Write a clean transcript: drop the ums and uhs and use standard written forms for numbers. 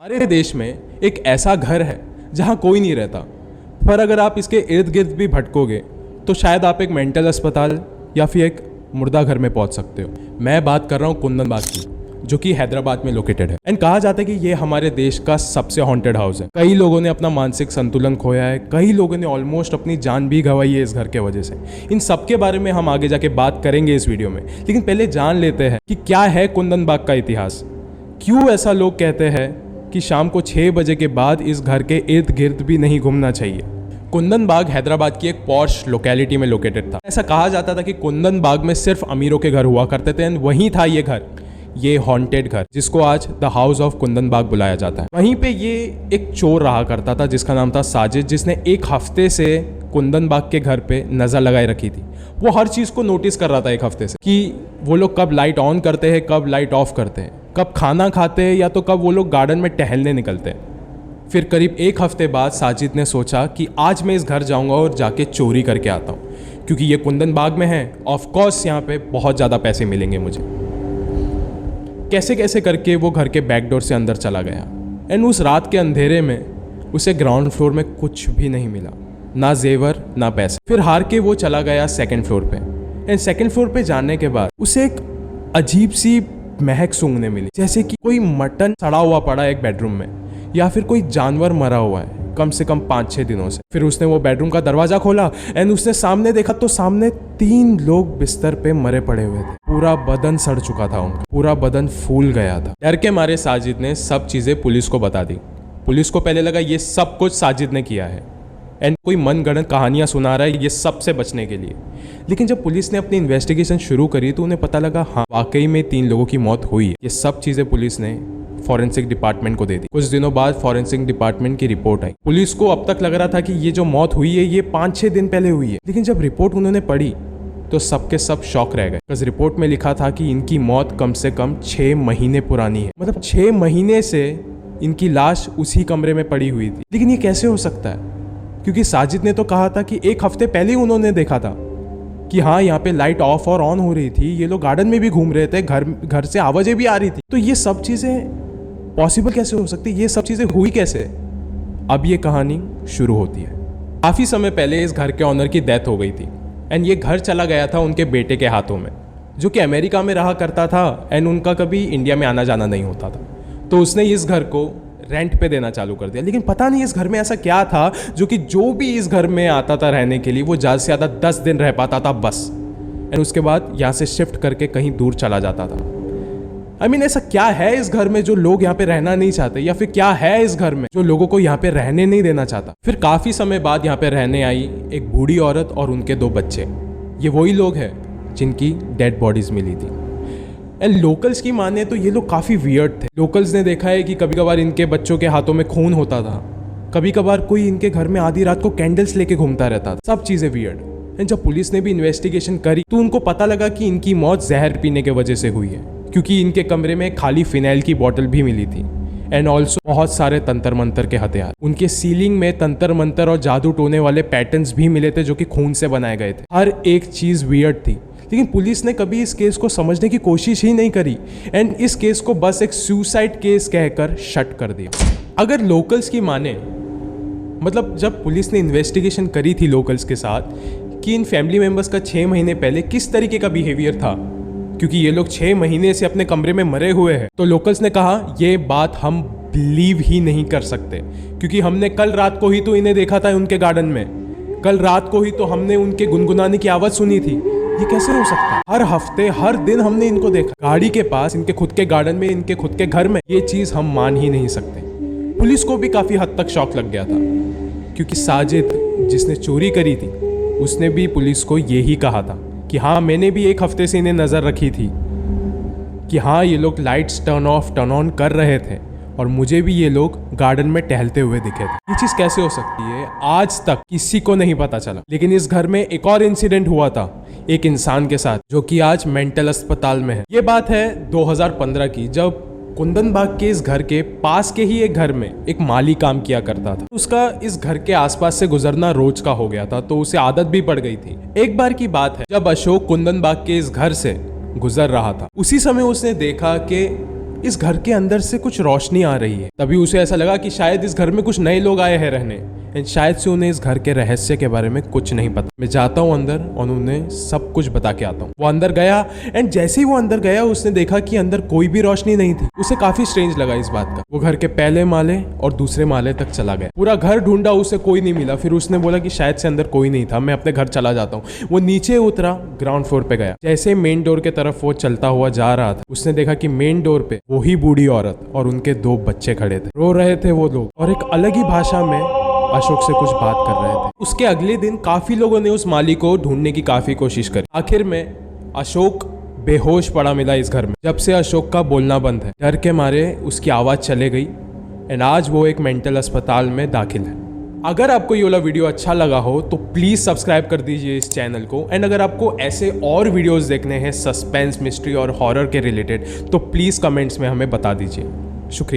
हमारे देश में एक ऐसा घर है जहाँ कोई नहीं रहता, पर अगर आप इसके इर्द गिर्द भी भटकोगे तो शायद आप एक मेंटल अस्पताल या फिर एक मुर्दा घर में पहुंच सकते हो। मैं बात कर रहा हूँ कुंदन बाग की, जो कि हैदराबाद में लोकेटेड है। एंड कहा जाता है कि ये हमारे देश का सबसे हॉन्टेड हाउस है। कई लोगों ने अपना मानसिक संतुलन खोया है, कई लोगों ने ऑलमोस्ट अपनी जान भी गंवाई है इस घर के वजह से। इन सब के बारे में हम आगे जाके बात करेंगे इस वीडियो में, लेकिन पहले जान लेते हैं कि क्या है कुंदन बाग का इतिहास। क्यों ऐसा लोग कहते हैं कि शाम को 6 बजे के बाद इस घर के इर्द गिर्द भी नहीं घूमना चाहिए। कुंदन बाग हैदराबाद की एक पॉश लोकेलिटी में लोकेटेड था। ऐसा कहा जाता था कि कुंदन बाग में सिर्फ अमीरों के घर हुआ करते थे, एंड वहीं था ये घर, ये हॉन्टेड घर, जिसको आज द हाउस ऑफ कुंदन बाग बुलाया जाता है। वहीं पे ये एक चोर रहा करता था जिसका नाम था साजिद, जिसने एक हफ्ते से कुंदन बाग के घर पे नजर लगाए रखी थी। वो हर चीज को नोटिस कर रहा था एक हफ्ते से, कि वो लोग कब लाइट ऑन करते हैं, कब लाइट ऑफ करते हैं, कब खाना खाते हैं, या तो कब वो लोग गार्डन में टहलने निकलते हैं। फिर करीब एक हफ्ते बाद साजिद ने सोचा कि आज मैं इस घर जाऊंगा और जाके चोरी करके आता हूँ, क्योंकि ये कुंदन बाग में है, ऑफ कोर्स यहाँ पे बहुत ज़्यादा पैसे मिलेंगे मुझे। कैसे कैसे करके वो घर के बैकडोर से अंदर चला गया, एंड उस रात के अंधेरे में उसे ग्राउंड फ्लोर में कुछ भी नहीं मिला, ना जेवर ना पैसे। फिर हार के वो चला गया सेकंड फ्लोर पे, एंड सेकंड फ्लोर पे जाने के बाद उसे एक अजीब सी महक सूंघने मिली, जैसे कि कोई मटन सड़ा हुआ पड़ा है एक बेडरूम में, या फिर कोई जानवर मरा हुआ है कम से कम 5-6 दिनों से। फिर उसने वो बेडरूम का दरवाजा खोला एंड उसने सामने देखा तो सामने 3 लोग बिस्तर पे मरे पड़े हुए थे। पूरा बदन सड़ चुका था उनका, पूरा बदन फूल गया था। डर के मारे साजिद ने सब चीजें पुलिस को बता दी। पुलिस को पहले लगा ये सब कुछ साजिद ने किया है एंड कोई मनगढ़ंत कहानियां सुना रहा है ये सब से बचने के लिए। लेकिन जब पुलिस ने अपनी इन्वेस्टिगेशन शुरू करी तो उन्हें पता लगा हाँ वाकई में 3 लोगों की मौत हुई है। ये सब चीजें पुलिस ने फॉरेंसिक डिपार्टमेंट को दे दी। कुछ दिनों बाद फॉरेंसिक डिपार्टमेंट की रिपोर्ट आई। पुलिस को अब तक लग रहा था कि ये जो मौत हुई है ये 5-6 दिन पहले हुई है, लेकिन जब रिपोर्ट उन्होंने पढ़ी तो सबके सब शॉक रह गए। बिकॉज रिपोर्ट में लिखा था कि इनकी मौत कम से कम 6 महीने पुरानी है। मतलब 6 महीने से इनकी लाश उसी कमरे में पड़ी हुई थी। लेकिन ये कैसे हो सकता है, क्योंकि साजिद ने तो कहा था कि एक हफ्ते पहले उन्होंने देखा था कि हाँ यहाँ पे लाइट ऑफ और ऑन हो रही थी, ये लोग गार्डन में भी घूम रहे थे, घर से आवाजें भी आ रही थी। तो ये सब चीजें पॉसिबल कैसे हो सकती है, ये सब चीजें हुई कैसे। अब ये कहानी शुरू होती है। काफी समय पहले इस घर के ऑनर की डेथ हो गई थी एंड ये घर चला गया था उनके बेटे के हाथों में, जो कि अमेरिका में रहा करता था एंड उनका कभी इंडिया में आना जाना नहीं होता था। तो उसने इस घर को रेंट पे देना चालू कर दिया। लेकिन पता नहीं इस घर में ऐसा क्या था जो कि जो भी इस घर में आता था रहने के लिए वो ज़्यादा से ज़्यादा 10 दिन रह पाता था बस, एंड उसके बाद यहाँ से शिफ्ट करके कहीं दूर चला जाता था। ऐसा क्या है इस घर में जो लोग यहाँ पे रहना नहीं चाहते, या फिर क्या है इस घर में जो लोगों को यहाँ पे रहने नहीं देना चाहता। फिर काफी समय बाद यहाँ पे रहने आई एक बूढ़ी औरत और उनके 2 बच्चे। ये वही लोग हैं जिनकी डेड बॉडीज मिली थी। एंड लोकल्स की माने तो ये लोग काफी वियर्ड थे। लोकल्स ने देखा है कि कभी कभार इनके बच्चों के हाथों में खून होता था, कभी कभार कोई इनके घर में आधी रात को कैंडल्स लेके घूमता रहता था। सब चीजें वियर्ड। एंड जब पुलिस ने भी इन्वेस्टिगेशन करी तो उनको पता लगा कि इनकी मौत जहर पीने की वजह से हुई है, क्योंकि इनके कमरे में खाली फिनाइल की बोतल भी मिली थी एंड ऑल्सो बहुत सारे तंत्र मंत्र के हथियार। उनके सीलिंग में तंत्र मंत्र और जादू टोने वाले पैटर्न्स भी मिले थे जो कि खून से बनाए गए थे। हर एक चीज वियर्ड थी, लेकिन पुलिस ने कभी इस केस को समझने की कोशिश ही नहीं करी एंड इस केस को बस एक सुसाइड केस कहकर शट कर दिया। अगर लोकल्स की माने, मतलब जब पुलिस ने इन्वेस्टिगेशन करी थी लोकल्स के साथ कि इन फैमिली मेंबर्स का 6 महीने पहले किस तरीके का बिहेवियर था, क्योंकि ये लोग 6 महीने से अपने कमरे में मरे हुए हैं, तो लोकल्स ने कहा ये बात हम बिलीव ही नहीं कर सकते, क्योंकि हमने कल रात को ही तो इन्हें देखा था उनके गार्डन में, कल रात को ही तो हमने उनके गुनगुनाने की आवाज सुनी थी। ये कैसे हो सकता है? हर हफ्ते हर दिन हमने इनको देखा गाड़ी के पास, इनके खुद के गार्डन में, इनके खुद के घर में। ये चीज हम मान ही नहीं सकते। पुलिस को भी काफी हद तक शॉक लग गया था, क्योंकि साजिद जिसने चोरी करी थी उसने भी पुलिस को यही कहा था कि हाँ मैंने भी एक हफ्ते से इन्हें नजर रखी थी कि हाँ ये लोग lights turn off turn on कर रहे थे और मुझे भी ये लोग गार्डन में टहलते हुए दिखे थे। ये चीज कैसे हो सकती है आज तक किसी को नहीं पता चला। लेकिन इस घर में एक और इंसिडेंट हुआ था एक इंसान के साथ, जो कि आज मेंटल अस्पताल में है। ये बात है 2015 की, जब कुंदन बाग के इस घर के पास के ही एक घर में एक माली काम किया करता था। उसका इस घर के आसपास से गुजरना रोज का हो गया था, तो उसे आदत भी पड़ गई थी। एक बार की बात है जब अशोक कुंदन बाग के इस घर से गुजर रहा था, उसी समय उसने देखा कि इस घर के अंदर से कुछ रोशनी आ रही है। तभी उसे ऐसा लगा कि शायद इस घर में कुछ नए लोग आए हैं रहने, एंड शायद से उन्हें इस घर के रहस्य के बारे में कुछ नहीं पता। मैं जाता हूँ अंदर और उन्हें सब कुछ बता के आता हूँ। वो अंदर गया, एंड जैसे ही वो अंदर गया उसने देखा कि अंदर कोई भी रोशनी नहीं थी। उसे काफी स्ट्रेंज लगा इस बात का। वो घर के पहले माले और दूसरे माले तक चला गया, पूरा घर ढूंढा, उसे कोई नहीं मिला। फिर उसने बोला कि शायद से अंदर कोई नहीं था, मैं अपने घर चला जाता हूँ। वो नीचे उतरा, ग्राउंड फ्लोर पे गया। जैसे मेन डोर के तरफ वो चलता हुआ जा रहा था, उसने देखा कि मेन डोर पे वही बूढ़ी औरत और उनके 2 बच्चे खड़े थे। रो रहे थे वो लोग और एक अलग ही भाषा में अशोक से कुछ बात कर रहे थे। उसके अगले दिन काफी लोगों ने उस माली को ढूंढने की काफी कोशिश करी। आखिर में अशोक बेहोश पड़ा मिला इस घर में। जब से अशोक का बोलना बंद है, डर के मारे उसकी आवाज चले गई, एंड आज वो एक मेंटल अस्पताल में दाखिल है। अगर आपको ये वाला वीडियो अच्छा लगा हो तो प्लीज सब्सक्राइब कर दीजिए इस चैनल को, एंड अगर आपको ऐसे और वीडियोस देखने हैं सस्पेंस, मिस्ट्री और हॉरर के रिलेटेड, तो प्लीज कमेंट्स में हमें बता दीजिए। शुक्रिया।